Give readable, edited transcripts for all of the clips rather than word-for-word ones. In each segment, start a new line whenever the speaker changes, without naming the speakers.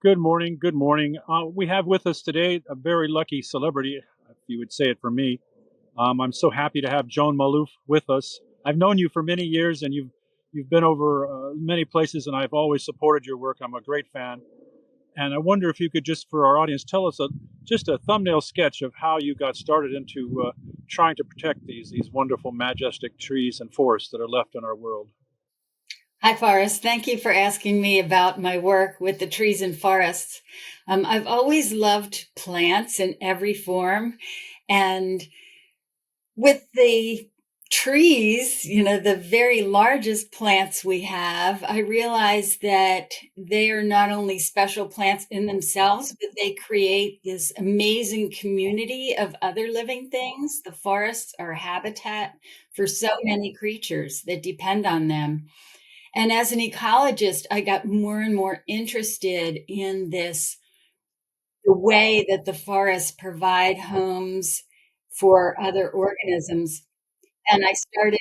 Good morning. Good morning. We have with us today a very lucky celebrity, if you would say it for me. I'm so happy to have Joan Maloof with us. I've known you for many years, and you've been over many places, and I've always supported your work. I'm a great fan, and I wonder if you could just, for our audience, tell us just a thumbnail sketch of how you got started into trying to protect these wonderful, majestic trees and forests that are left in our world.
Hi, Forrest. Thank you for asking me about my work with the trees and forests. I've always loved plants in every form. And with the trees, the very largest plants we have, I realized that they are not only special plants in themselves, but they create this amazing community of other living things. The forests are a habitat for so many creatures that depend on them. And as an ecologist, I got more and more interested in the way that the forests provide homes for other organisms. And I started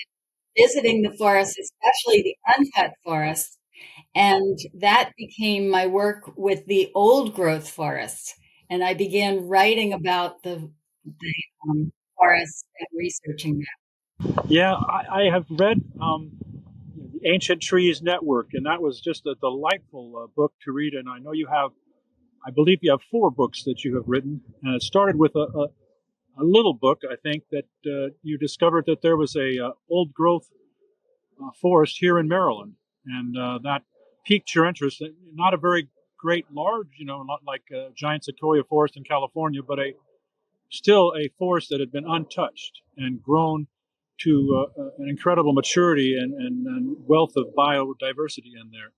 visiting the forests, especially the uncut forests. And that became my work with the old growth forests. And I began writing about the forests and researching them.
Yeah, I have read the Ancient Trees Network, and that was just a delightful book to read. And I know you have, I believe you have four books that you have written, and it started with a little book, I think, that you discovered that there was a old growth forest here in Maryland, and that piqued your interest. Not a very great, large, not like a giant sequoia forest in California, but still a forest that had been untouched and grown to an incredible maturity and wealth of biodiversity in there.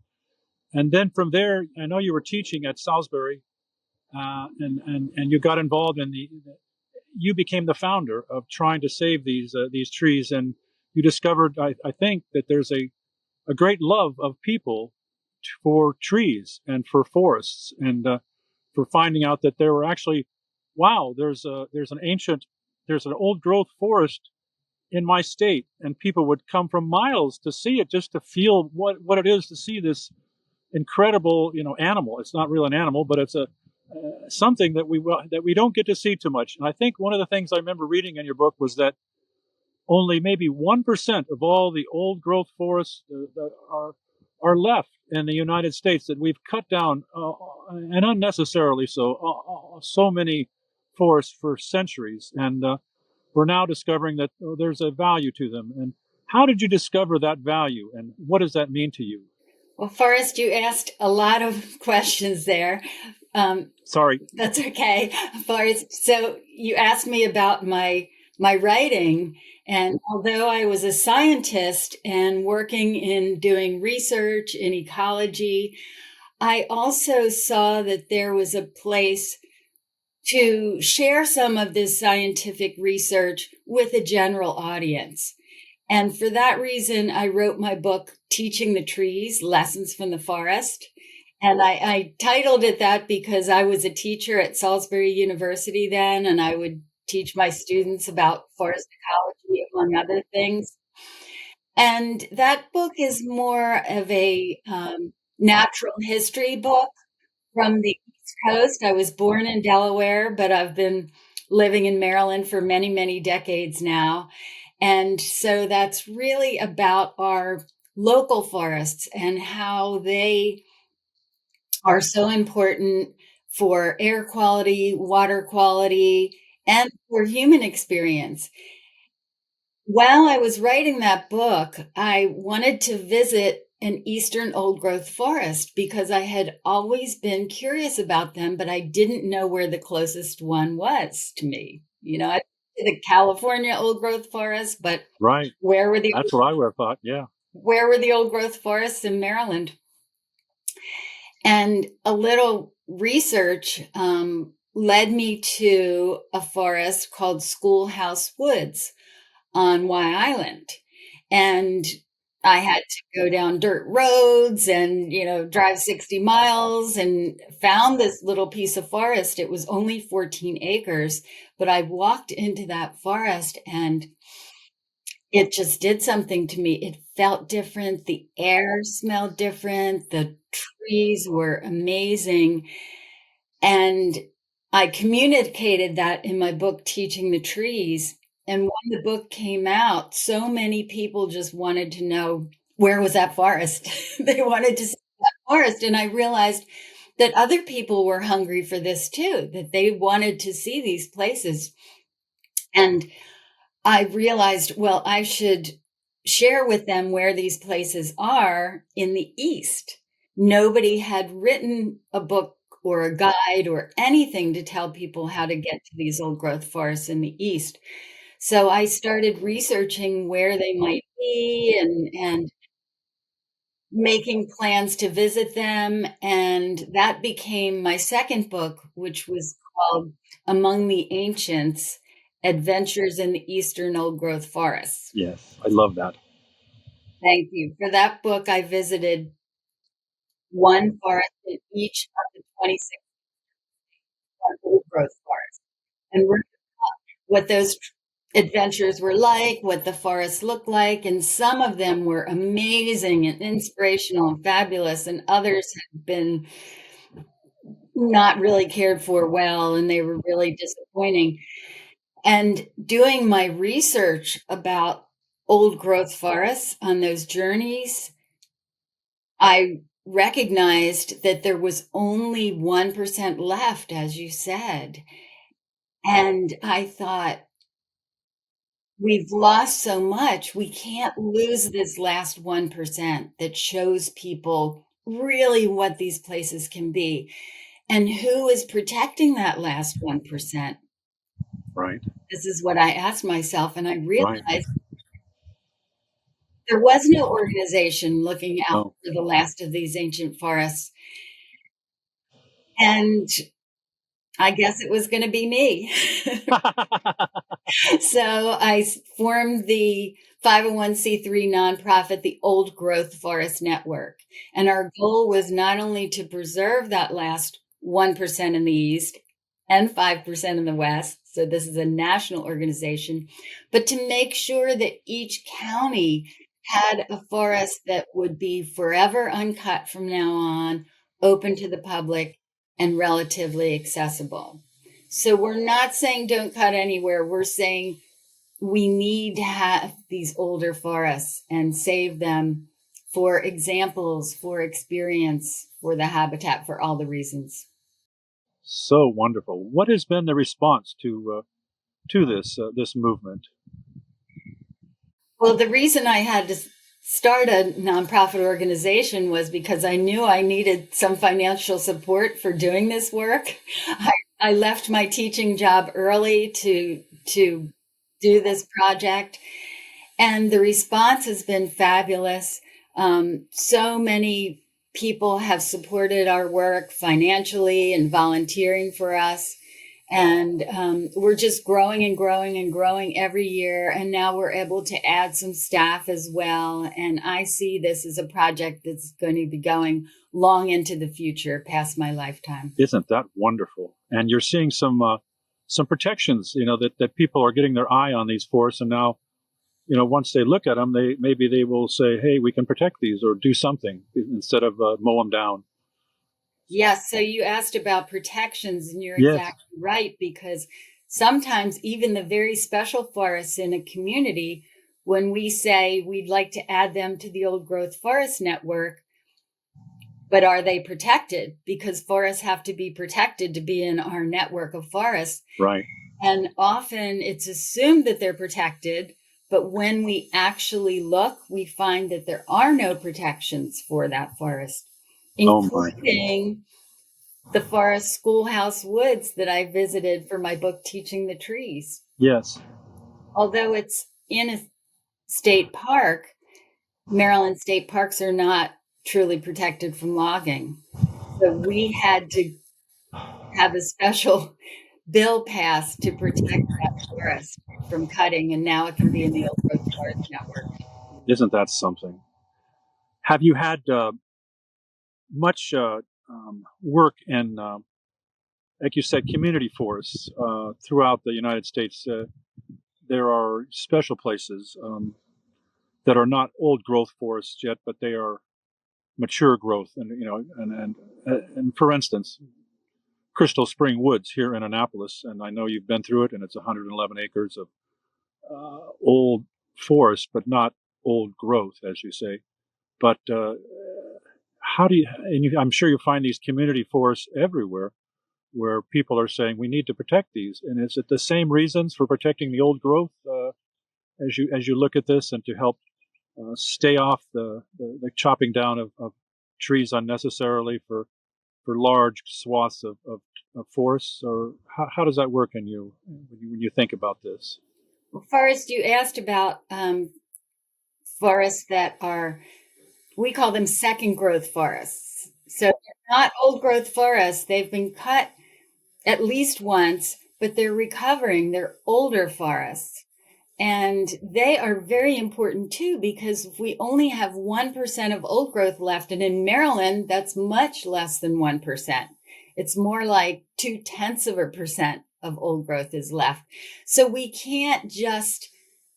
And then from there, I know you were teaching at Salisbury, and you got involved in you became the founder of trying to save these trees, and you discovered, I think, that there's a great love of people for trees and for forests, and for finding out that there were actually, wow, there's an old growth forest in my state, and people would come from miles to see it, just to feel what it is to see this incredible, animal. It's not really an animal, but it's a something that we don't get to see too much. And I think one of the things I remember reading in your book was that only maybe 1% of all the old growth forests that are left in the United States, that we've cut down, and unnecessarily so many forests for centuries, and we're now discovering that there's a value to them. And how did you discover that value, and what does that mean to you?
Well, Forrest, you asked a lot of questions there.
Sorry.
That's okay. Forrest, so you asked me about my writing, and although I was a scientist and working in doing research in ecology, I also saw that there was a place to share some of this scientific research with a general audience. And for that reason, I wrote my book, Teaching the Trees, Lessons from the Forest. And I titled it that because I was a teacher at Salisbury University then, and I would teach my students about forest ecology, among other things. And that book is more of a natural history book from the East Coast. I was born in Delaware, but I've been living in Maryland for many, many decades now. And so that's really about our local forests and how they are so important for air quality, water quality, and for human experience. While I was writing that book, I wanted to visit an eastern old growth forest because I had always been curious about them, but I didn't know where the closest one was to me. I did the California old growth forest, but
Right.
where were the
That's what I would have thought. Yeah.
where were the old growth forests in Maryland? And a little research led me to a forest called Schoolhouse Woods on Y Island. And I had to go down dirt roads and, drive 60 miles and found this little piece of forest. It was only 14 acres, but I walked into that forest and it just did something to me. It felt different. The air smelled different. The trees were amazing. And I communicated that in my book, Teaching the Trees. And when the book came out, so many people just wanted to know, where was that forest? They wanted to see that forest. And I realized that other people were hungry for this too, that they wanted to see these places. And I realized, well, I should share with them where these places are in the East. Nobody had written a book or a guide or anything to tell people how to get to these old growth forests in the East. So I started researching where they might be and making plans to visit them. And that became my second book, which was called Among the Ancients: Adventures in the Eastern Old Growth Forests.
Yes, I love that.
Thank you. For that book, I visited one forest in each of the 26 old growth forests and wrote what those adventures were like, what the forests looked like. And some of them were amazing and inspirational and fabulous, and others had been not really cared for well, and they were really disappointing. And doing my research about old growth forests on those journeys, I recognized that there was only 1% left, as you said. And I thought, we've lost so much. We can't lose this last 1% that shows people really what these places can be. And who is protecting that last 1%?
Right.
This is what I asked myself. And I
Right.
realized there was no organization looking out
No.
for the last of these ancient forests. And I guess it was going to be me. So I formed the 501c3 nonprofit, the Old Growth Forest Network. And our goal was not only to preserve that last 1% in the East and 5% in the West, so this is a national organization, but to make sure that each county had a forest that would be forever uncut from now on, open to the public, and relatively accessible. So we're not saying don't cut anywhere. We're saying we need to have these older forests and save them for examples, for experience, for the habitat, for all the reasons.
So wonderful. What has been the response to this movement?
Well, the reason I had to start a nonprofit organization was because I knew I needed some financial support for doing this work. I left my teaching job early to do this project, and the response has been fabulous. So many people have supported our work financially and volunteering for us. And we're just growing and growing and growing every year. And now we're able to add some staff as well. And I see this as a project that's going to be going long into the future, past my lifetime.
Isn't that wonderful? And you're seeing some protections, that people are getting their eye on these forests, and now, once they look at them, they will say, hey, we can protect these or do something instead of mow them down.
Yes. So you asked about protections, and you're
Yes.
exactly right, because sometimes even the very special forests in a community, when we say we'd like to add them to the Old Growth Forest Network, but are they protected? Because forests have to be protected to be in our network of forests.
Right.
And often it's assumed that they're protected, but when we actually look, we find that there are no protections for that forest, including the forest schoolhouse woods that I visited for my book, Teaching the Trees.
Yes.
Although it's in a state park, Maryland state parks are not truly protected from logging. So we had to have a special bill passed to protect that forest from cutting, and now it can be in the Old Growth Forest Network.
Isn't that something? Have you had much work in, like you said, community forests throughout the United States? There are special places that are not old growth forests yet, but they are mature growth, and for instance, Crystal Spring Woods here in Annapolis, and I know you've been through it, and it's 111 acres of old forest, but not old growth, as you say. But how do you? I'm sure you find these community forests everywhere, where people are saying we need to protect these. And is it the same reasons for protecting the old growth as you look at this, and to help stay off the chopping down of trees unnecessarily for large swaths of forests? Or how does that work in you when you think about this?
Well, Forrest, you asked about forests that are, we call them second growth forests. So they're not old growth forests. They've been cut at least once, but they're recovering. They're older forests. And they are very important too, because if we only have 1% of old growth left, and in Maryland, that's much less than 1%. It's more like 0.2% of old growth is left. So we can't just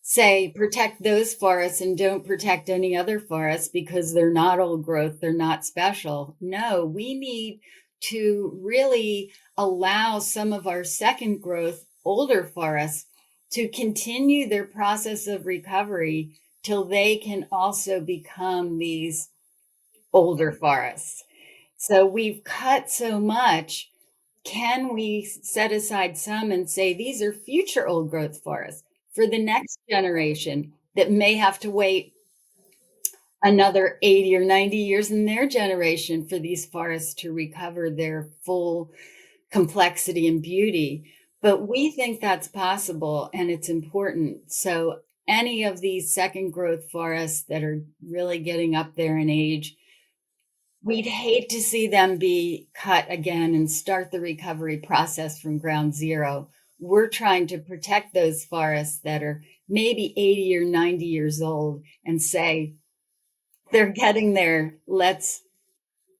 say protect those forests and don't protect any other forests because they're not old growth, they're not special. No, we need to really allow some of our second growth older forests to continue their process of recovery till they can also become these older forests. So we've cut so much. Can we set aside some and say these are future old growth forests for the next generation that may have to wait another 80 or 90 years in their generation for these forests to recover their full complexity and beauty? But we think that's possible and it's important. So any of these second growth forests that are really getting up there in age, we'd hate to see them be cut again and start the recovery process from ground zero. We're trying to protect those forests that are maybe 80 or 90 years old and say, they're getting there. Let's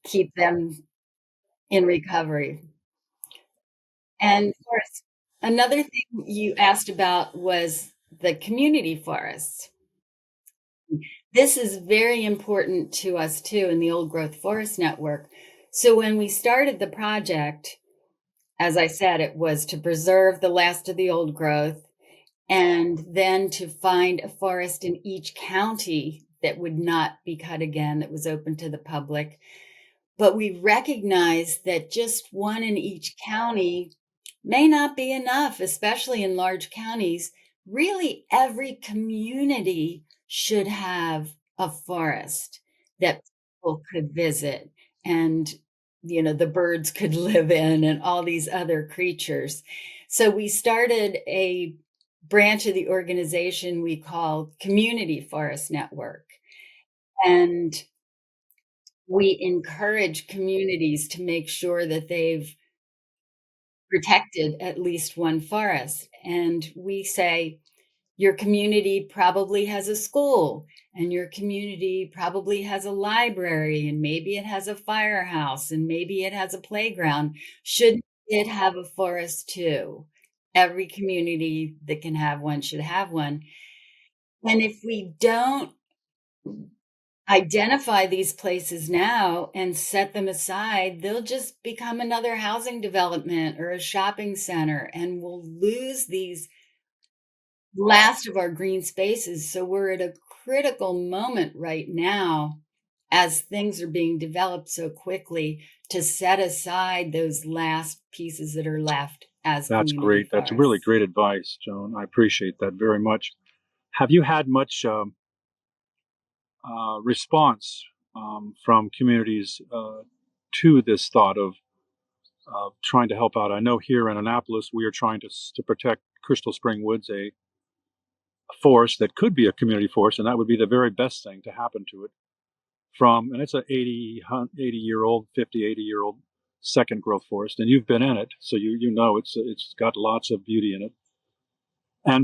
keep them in recovery. And of course, another thing you asked about was the community forests. This is very important to us too in the Old Growth Forest Network. So when we started the project, as I said, it was to preserve the last of the old growth and then to find a forest in each county that would not be cut again, that was open to the public. But we recognize that just one in each county may not be enough, especially in large counties. Really, every community should have a forest that people could visit and, the birds could live in and all these other creatures. So we started a branch of the organization we call Community Forest Network. And we encourage communities to make sure that they've protected at least one forest. And we say, your community probably has a school, and your community probably has a library, and maybe it has a firehouse, and maybe it has a playground. Should it have a forest too? Every community that can have one should have one. And if we don't identify these places now and set them aside, they'll just become another housing development or a shopping center, and we'll lose these last of our green spaces. So we're at a critical moment right now as things are being developed so quickly to set aside those last pieces that are left as
That's
community
great. That's really
forests.
great advice, Joan. I appreciate that very much. Have you had much response from communities to this thought of trying to help out? I know here in Annapolis, we are trying to protect Crystal Spring Woods, a forest that could be a community forest, and that would be the very best thing to happen to it. And it's an 80-year-old, 50, 80-year-old second growth forest, and you've been in it, so you know it's got lots of beauty in it.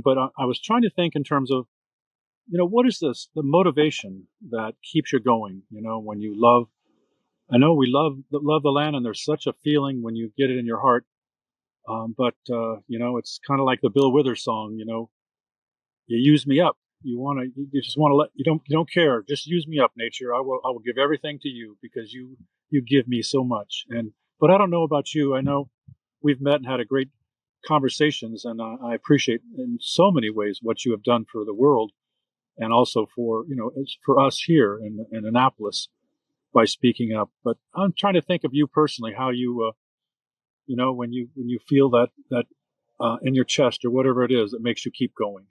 But I was trying to think in terms of, what is the motivation that keeps you going? When you love, I know we love the land, and there's such a feeling when you get it in your heart. But it's kind of like the Bill Withers song, you use me up. you just want to let you don't care. Just use me up, nature. I will give everything to you because you give me so much. And but I don't know about you. I know we've met and had a great conversations, and I appreciate in so many ways what you have done for the world, and also for for us here in Annapolis by speaking up. But I'm trying to think of you personally, how you when you feel that in your chest or whatever it is that makes you keep going.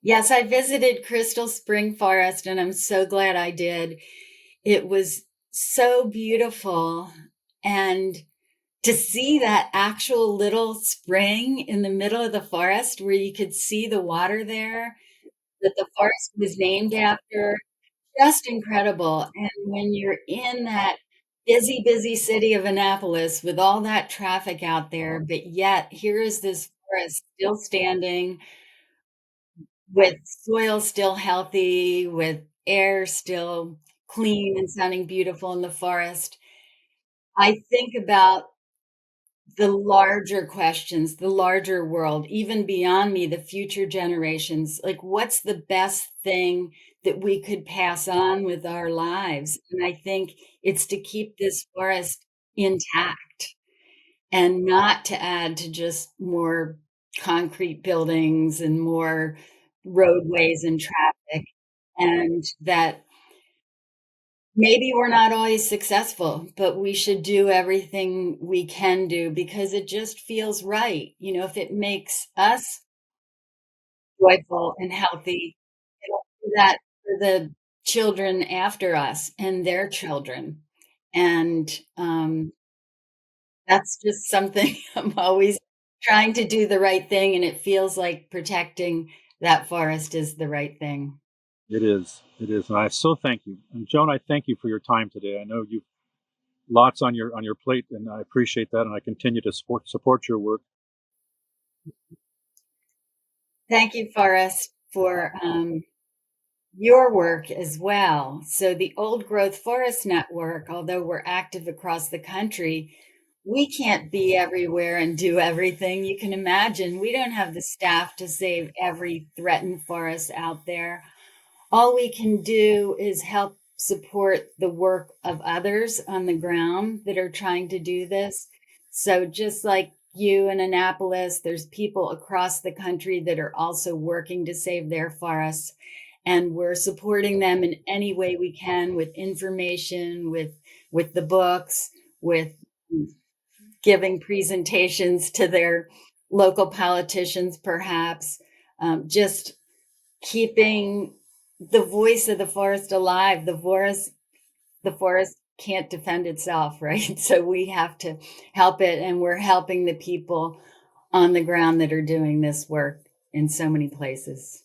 Yes, I visited Crystal Spring Forest and I'm so glad I did. It was so beautiful. And to see that actual little spring in the middle of the forest where you could see the water there that the forest was named after, just incredible. And when you're in that busy, busy city of Annapolis with all that traffic out there, but yet here is this forest still standing with soil still healthy, with air still clean and sounding beautiful in the forest. I think about the larger questions, the larger world, even beyond me, the future generations. Like, what's the best thing that we could pass on with our lives? And I think it's to keep this forest intact and not to add to just more concrete buildings and more roadways and traffic. And that maybe we're not always successful, but we should do everything we can do because it just feels right. You know, if it makes us joyful and healthy, it'll do that for the children after us and their children. And that's just something I'm always trying to do the right thing, and it feels like protecting that forest is the right thing.
It is. It is. And I so thank you. And Joan, I thank you for your time today. I know you've lots on your plate, and I appreciate that. And I continue to support your work.
Thank you, Forrest, for your work as well. So, the Old Growth Forest Network, although we're active across the country, we can't be everywhere and do everything. You can imagine we don't have the staff to save every threatened forest out there. All we can do is help support the work of others on the ground that are trying to do this. So, just like you in Annapolis, there's people across the country that are also working to save their forests. And we're supporting them in any way we can with information, with the books, with giving presentations to their local politicians, perhaps, just keeping the voice of the forest alive. The forest can't defend itself, right? So we have to help it, and we're helping the people on the ground that are doing this work in so many places.